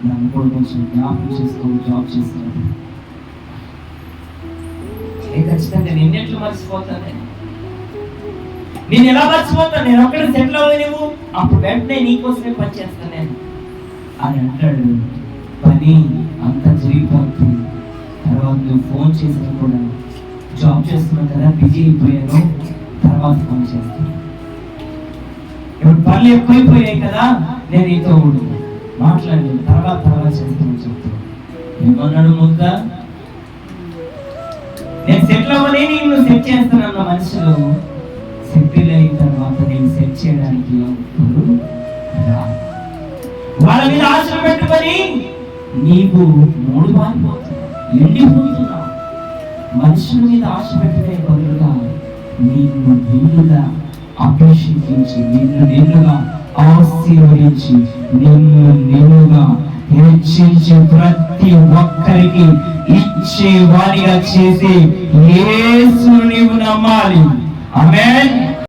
నన్ను కూడా కొంచెం జ్ఞాపకం చేసుకో, జాబ్ చేస్తాను. ఖచ్చితంగా నిన్నెట్లు మర్చిపోతాను, నేను ఎలా మర్చిపోతాను? నేను ఒక్కడ సెటిల్ అవ్వ నువ్వు అప్పుడు వెంటనే నీకోసమే పని చేస్తాను నేను అని అంటాడు. పని అంతా జరిగిపోతుంది. తర్వాత నువ్వు ఫోన్ చేసినా కూడా జాబ్ చేస్తున్నావు కదా, బిజీ అయిపోయాను, తర్వాత ఫోన్ చేస్తాను. ఇప్పుడు పనులు ఎక్కువైపోయాయి కదా, నేను నీతో మాట్లాడి తర్వాత చేస్తాను చెప్తాను. ఏమన్నాడు ముద్ద? నేను సెటిల్ అవ్వలేని నువ్వు సెట్ చేస్తానన్న మనుషులు సెటిల్ అయిన తర్వాత నేను సెట్ చేయడానికి వాళ్ళ మీద ఆశలు పెట్టుకొని నీకు మూడు మారిపోతున్నావు, ఎండిపోతున్నావు. మనుషుల మీద ఆశ పెట్టే బదులుగా నిన్ను నిన్నుగా అభిషేకించి, నిన్నుగా ఆశీర్వదించి, నిన్నుగా హెచ్చించి ప్రతి ఒక్కరికి ఇచ్చే వారిగా చేసి యేసుని నీవు నమ్మాలి. ఆమేన్.